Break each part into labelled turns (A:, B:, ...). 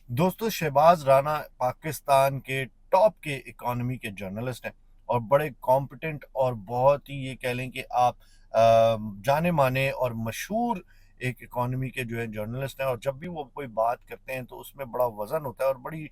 A: दोस्तों, शहबाज राना पाकिस्तान के टॉप के इकोनॉमी के जर्नलिस्ट हैं और बड़े कॉम्पिटेंट और बहुत ही ये कह लें कि आप जाने माने और मशहूर एक इकोनॉमी के जो है जर्नलिस्ट हैं। और जब भी वो कोई बात करते हैं तो उसमें बड़ा वजन होता है और बड़ी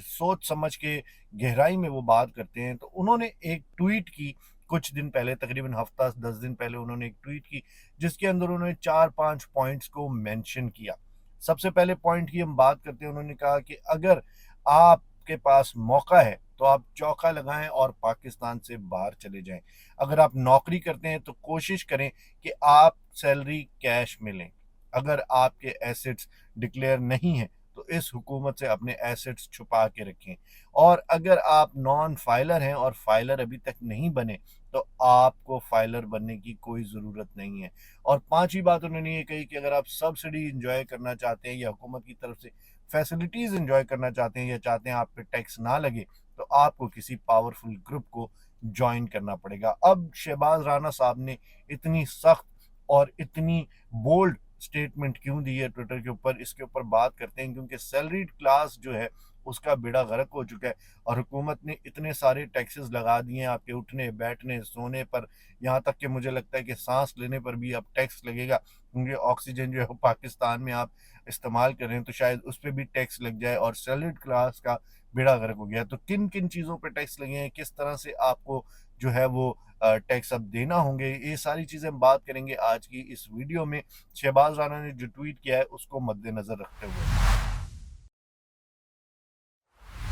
A: सोच समझ के गहराई में वो बात करते हैं। तो उन्होंने एक ट्वीट की कुछ दिन पहले, तकरीबन हफ्ता 10 दिन पहले उन्होंने एक ट्वीट की जिसके अंदर उन्होंने 4-5 पॉइंट्स को मेंशन किया। सबसे पहले पॉइंट की हम बात करते हैं। उन्होंने कहा कि अगर आपके पास मौका है तो आप चौका लगाएं और पाकिस्तान से बाहर चले जाएं। अगर आप नौकरी करते हैं तो कोशिश करें कि आप सैलरी कैश में लें। अगर आपके एसेट्स डिक्लेयर नहीं है तो इस हुकूमत से अपने एसेट्स छुपा के रखें। और अगर आप नॉन फाइलर हैं और फाइलर अभी तक नहीं बने तो आपको फाइलर बनने की कोई ज़रूरत नहीं है। और पांचवी बात उन्होंने ये कही कि अगर आप सब्सिडी इंजॉय करना चाहते हैं या हुकूमत की तरफ से फैसिलिटीज इंजॉय करना चाहते हैं या चाहते हैं आप पे टैक्स ना लगे तो आपको किसी पावरफुल ग्रुप को ज्वाइन करना पड़ेगा। अब शहबाज राणा साहब ने इतनी सख्त और इतनी बोल्ड स्टेटमेंट क्यों दी है ट्विटर के ऊपर, इसके ऊपर बात करते हैं। क्योंकि सैलरीड क्लास जो है उसका बेड़ा गर्क हो चुका है और हुकूमत ने इतने सारे टैक्सेस लगा दिए हैं आपके उठने बैठने सोने पर, यहाँ तक कि मुझे लगता है कि सांस लेने पर भी अब टैक्स लगेगा। क्योंकि ऑक्सीजन जो है वो पाकिस्तान में आप इस्तेमाल कर रहे हैं तो शायद उस पर भी टैक्स लग जाए। और सैलरीड क्लास का बेड़ा गर्क हो गया। तो किन किन चीज़ों पर टैक्स लगे हैं, किस तरह से आपको जो है वो टैक्स अब देना होंगे, ये सारी चीज़ें हम बात करेंगे आज की इस वीडियो में। शहबाज राणा ने जो ट्वीट किया है उसको मद्देनजर रखते हुए,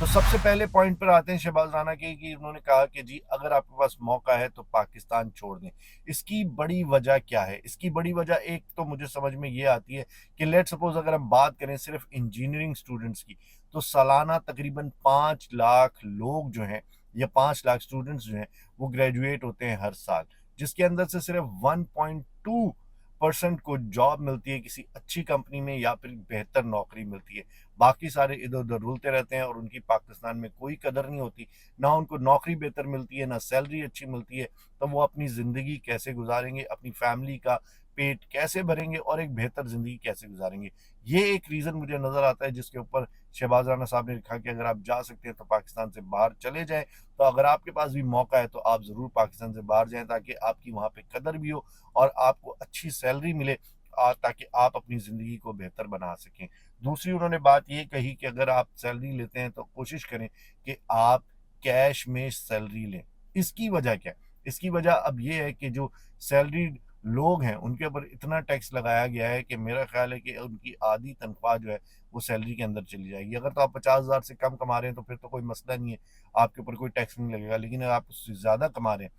A: तो सबसे पहले पॉइंट पर आते हैं शहबाज राणा के कि उन्होंने कहा कि जी अगर आपके पास मौका है तो पाकिस्तान छोड़ दें। इसकी बड़ी वजह क्या है? इसकी बड़ी वजह एक तो मुझे समझ में ये आती है कि लेट सपोज अगर हम बात करें सिर्फ इंजीनियरिंग स्टूडेंट्स की तो सालाना तकरीबन 5 लाख लोग जो हैं या 5 लाख स्टूडेंट्स जो हैं वो ग्रेजुएट होते हैं हर साल, जिसके अंदर से सिर्फ 1.2% को जॉब मिलती है किसी अच्छी कंपनी में या फिर बेहतर नौकरी मिलती है। बाकी सारे इधर उधर रुलते रहते हैं और उनकी पाकिस्तान में कोई कदर नहीं होती। ना उनको नौकरी बेहतर मिलती है, ना सैलरी अच्छी मिलती है। तो वो अपनी ज़िंदगी कैसे गुजारेंगे, अपनी फैमिली का पेट कैसे भरेंगे और एक बेहतर ज़िंदगी कैसे गुजारेंगे? ये एक रीज़न मुझे नज़र आता है जिसके ऊपर शहबाज राना साहब ने लिखा कि अगर आप जा सकते हैं तो पाकिस्तान से बाहर चले जाएं। तो अगर आपके पास भी मौका है तो आप ज़रूर पाकिस्तान से बाहर जाएं ताकि आपकी वहाँ पे कदर भी हो और आपको अच्छी सैलरी मिले, ताकि आप अपनी ज़िंदगी को बेहतर बना सकें। दूसरी उन्होंने बात ये कही कि अगर आप सैलरी लेते हैं तो कोशिश करें कि आप कैश में सैलरी लें। इसकी वजह क्या है? इसकी वजह अब ये है कि जो सैलरीड लोग हैं उनके ऊपर इतना टैक्स लगाया गया है कि मेरा ख्याल है कि उनकी आधी तनख्वाह जो है वो सैलरी के अंदर चली जाएगी। अगर तो आप 50,000 से कम कमा रहे हैं तो फिर तो कोई मसला नहीं है, आपके ऊपर कोई टैक्स नहीं लगेगा। लेकिन अगर आप उससे ज़्यादा कमा रहे हैं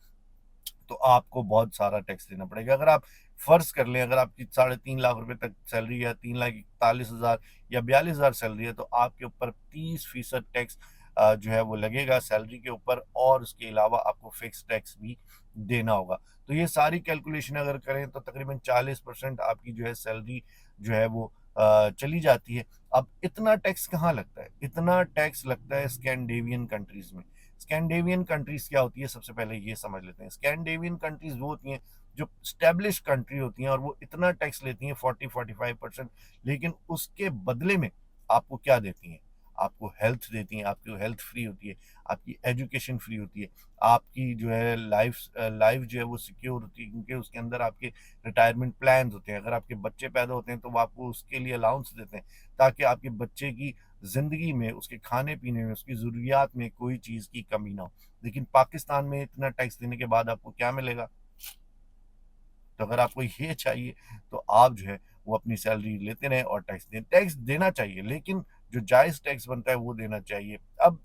A: तो आपको बहुत सारा टैक्स देना पड़ेगा। अगर आप फर्ज कर लें, अगर आपकी 3.5 लाख रुपए तक सैलरी है, 3,41,000 या 42,000 सैलरी है, तो आपके ऊपर 30% टैक्स जो है वो लगेगा सैलरी के ऊपर और उसके अलावा आपको फिक्स टैक्स भी देना होगा। तो ये सारी कैलकुलेशन अगर करें तो तकरीबन 40% आपकी जो है सैलरी जो है वो चली जाती है। अब इतना टैक्स कहाँ लगता है? इतना टैक्स लगता है स्कैंडिनेवियन कंट्रीज में। स्कैंडिनेवियन कंट्रीज क्या होती है, सबसे पहले ये समझ लेते हैं। स्कैंडिनेवियन कंट्रीज वो होती हैं जो स्टेब्लिश कंट्री होती हैं और वो इतना टैक्स लेती हैं 40-45%। लेकिन उसके बदले में आपको क्या देती हैं? आपको हेल्थ देती हैं, आपकी हेल्थ फ्री होती है, आपकी एजुकेशन फ्री होती है, आपकी जो है लाइफ लाइफ जो है वो सिक्योर होती है क्योंकि उसके अंदर आपके रिटायरमेंट प्लान होते हैं। अगर आपके बच्चे पैदा होते हैं तो वो आपको उसके लिए अलाउंस देते हैं ताकि आपके बच्चे की ज़िंदगी में, उसके खाने-पीने में, उसकी ज़रूरियात में कोई चीज़ की कमी ना हो। लेकिन पाकिस्तान में इतना टैक्स देने के बाद आपको क्या मिलेगा? तो अगर आपको ये चाहिए तो आप जो है वो अपनी सैलरी लेते रहें और टैक्स दें। टैक्स देना चाहिए लेकिन जो जायज़ टैक्स बनता है वो देना चाहिए। अब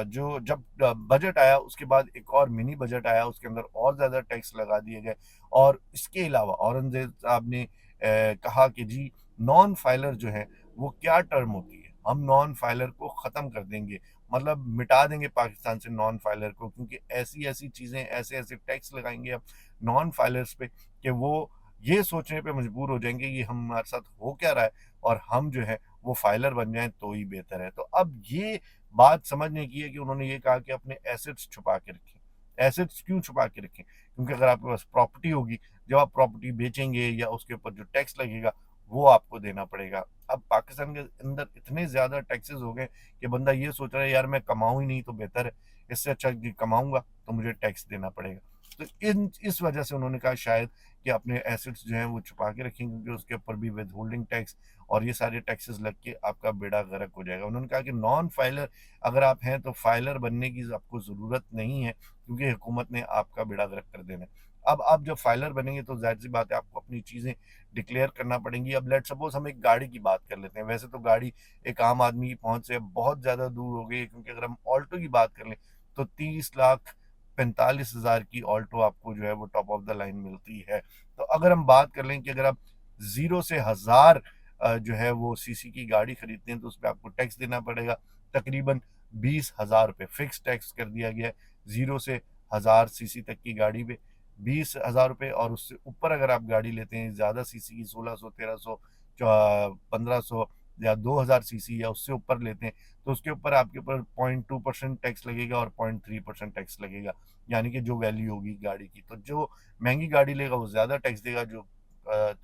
A: जो जब बजट आया उसके बाद एक और मिनी बजट आया, उसके अंदर और ज़्यादा टैक्स लगा दिए गए। और इसके अलावा औरंगज़ेब साहब ने कहा कि जी नॉन फाइलर जो है वो क्या टर्म होती है? हम नॉन फाइलर को ख़त्म कर देंगे, मतलब मिटा देंगे पाकिस्तान से नॉन फाइलर को, क्योंकि ऐसी-ऐसी चीज़ें, ऐसे-ऐसे टैक्स लगाएँगे अब नॉन फाइलर्स पे कि वो ये सोचने पे मजबूर हो जाएँगे ये हमारे साथ हो क्या रहा है और हम जो है वो फाइलर बन जाएँ तो ही बेहतर है। तो अब ये बात समझने की है कि उन्होंने ये कहा कि अपने एसेट्स छुपा के रखें। एसेट्स क्यों छुपा के रखें? क्योंकि अगर आपके पास प्रॉपर्टी होगी, जब आप प्रॉपर्टी बेचेंगे या उसके ऊपर जो टैक्स लगेगा वो आपको देना पड़ेगा। अब पाकिस्तान के अंदर इतने ज़्यादा टैक्सेस हो गए कि बंदा ये सोच रहा है यार मैं कमाऊँ ही नहीं तो बेहतर है, इससे अच्छा कि कमाऊँगा तो मुझे टैक्स देना पड़ेगा। तो इन इस वजह से उन्होंने कहा शायद कि अपने एसेट्स जो हैं वो छुपा के रखें, क्योंकि उसके ऊपर भी विदहोल्डिंग टैक्स और ये सारे टैक्सेस लग के आपका बेड़ा गर्क हो जाएगा। उन्होंने कहा कि नॉन फाइलर अगर आप हैं तो फाइलर बनने की आपको ज़रूरत नहीं है, क्योंकि हुकूमत ने आपका बेड़ा गर्क कर देना है। अब आप जब फाइलर बनेंगे तो जाहिर सी बात है आपको अपनी चीज़ें डिक्लेयर करना पड़ेंगी। अब लेट सपोज हम एक गाड़ी की बात कर लेते हैं, वैसे तो गाड़ी एक आम आदमी की पहुंच से बहुत ज़्यादा दूर हो गई है, क्योंकि अगर हम ऑल्टो की बात कर लें तो 30,45,000 की ऑल्टो आपको जो है वो टॉप ऑफ द लाइन मिलती है। तो अगर हम बात कर लें कि अगर आप 0 से 1000 जो है वो सीसी की गाड़ी खरीदते हैं तो उस पर आपको टैक्स देना पड़ेगा तकरीबन 20,000 रुपये। फिक्स टैक्स कर दिया गया है 0 से 1000 सीसी तक की गाड़ी पे 20,000 रुपये, और उससे ऊपर अगर आप गाड़ी लेते हैं ज़्यादा सीसी की 1600, 1300, 1500 या 2000 सीसी या उससे ऊपर लेते हैं तो उसके ऊपर आपके ऊपर 0.2% टैक्स लगेगा और 0.3% टैक्स लगेगा, यानी कि जो वैल्यू होगी गाड़ी की। तो जो महंगी गाड़ी लेगा वो ज़्यादा टैक्स देगा, जो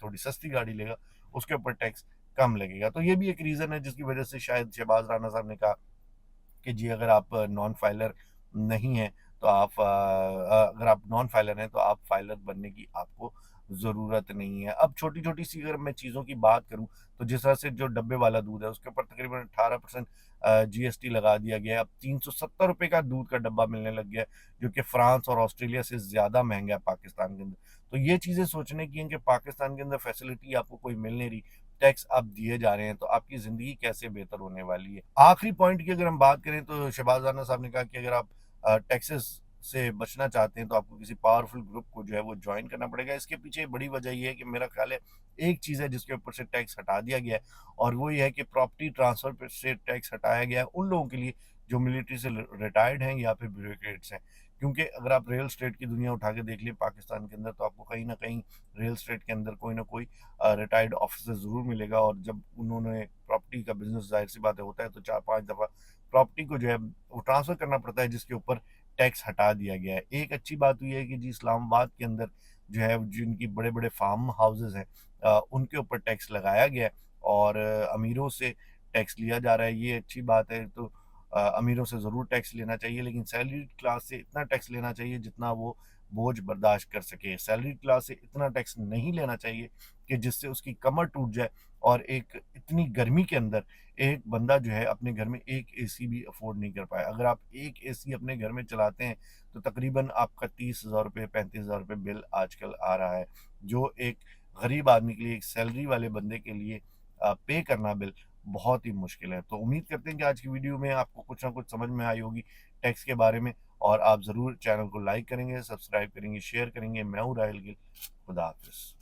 A: थोड़ी सस्ती गाड़ी लेगा उसके ऊपर टैक्स कम लगेगा। तो ये भी एक रीज़न है जिसकी वजह से शायद शहबाज राना साहब ने कहा कि जी अगर आप नॉन फाइलर नहीं हैं तो आप अगर आप नॉन फाइलर हैं तो आप फाइलर बनने की आपको ज़रूरत नहीं है। अब छोटी छोटी सी अगर मैं चीज़ों की बात करूं तो जिस तरह से जो डब्बे वाला दूध है उसके ऊपर तकरीबन 18% जीएसटी लगा दिया गया है। अब 370 रुपये का दूध का डब्बा मिलने लग गया है, जो कि फ्रांस और ऑस्ट्रेलिया से ज़्यादा महंगा है पाकिस्तान के अंदर। तो ये चीज़ें सोचने की हैं कि पाकिस्तान के अंदर फैसिलिटी आपको कोई मिल नहीं रही, टैक्स आप दिए जा रहे हैं, तो आपकी ज़िंदगी कैसे बेहतर होने वाली है। आखिरी पॉइंट की अगर हम बात करें तो शहबाज राना साहब ने कहा कि अगर आप टैक्सेस से बचना चाहते हैं तो आपको किसी पावरफुल ग्रुप को जो है वो ज्वाइन करना पड़ेगा। इसके पीछे बड़ी वजह ये है कि मेरा ख्याल है एक चीज़ है जिसके ऊपर से टैक्स हटा दिया गया है, और वो ये है कि प्रॉपर्टी ट्रांसफर पे से टैक्स हटाया गया है उन लोगों के लिए जो मिलिट्री से रिटायर्ड हैं या फिर ब्यूरोक्रेट्स हैं। क्योंकि अगर आप रियल स्टेट की दुनिया उठा के देख लें पाकिस्तान के अंदर तो आपको कहीं ना कहीं रियल स्टेट के अंदर कोई ना कोई रिटायर्ड ऑफिसर ज़रूर मिलेगा, और जब उन्होंने प्रॉपर्टी का बिजनेस जाहिर सी बात है होता है तो 4-5 दफ़ा प्रॉपर्टी को जो है वो ट्रांसफ़र करना पड़ता है, जिसके ऊपर टैक्स हटा दिया गया है। एक अच्छी बात हुई है कि जी इस्लामाबाद के अंदर जो है जिनकी बड़े बड़े फार्म हाउसेज हैं उनके ऊपर टैक्स लगाया गया है, और अमीरों से टैक्स लिया जा रहा है, ये अच्छी बात है। तो अमीरों से ज़रूर टैक्स लेना चाहिए, लेकिन सैलरी क्लास से इतना टैक्स लेना चाहिए जितना वो बोझ बर्दाश्त कर सके। सैलरी क्लास से इतना टैक्स नहीं लेना चाहिए कि जिससे उसकी कमर टूट जाए, और एक इतनी गर्मी के अंदर एक बंदा जो है अपने घर में एक एसी भी अफोर्ड नहीं कर पाया। अगर आप एक एसी अपने घर में चलाते हैं तो तकरीबन आपका 30,000 रुपये 35,000 रुपये बिल आजकल आ रहा है, जो एक गरीब आदमी के लिए, एक सैलरी वाले बंदे के लिए पे करना बिल बहुत ही मुश्किल है। तो उम्मीद करते हैं कि आज की वीडियो में आपको कुछ ना कुछ समझ में आई होगी टैक्स के बारे में, और आप ज़रूर चैनल को लाइक करेंगे, सब्सक्राइब करेंगे, शेयर करेंगे। मैं हूँ राहिल गिल। खुदा हाफिज़।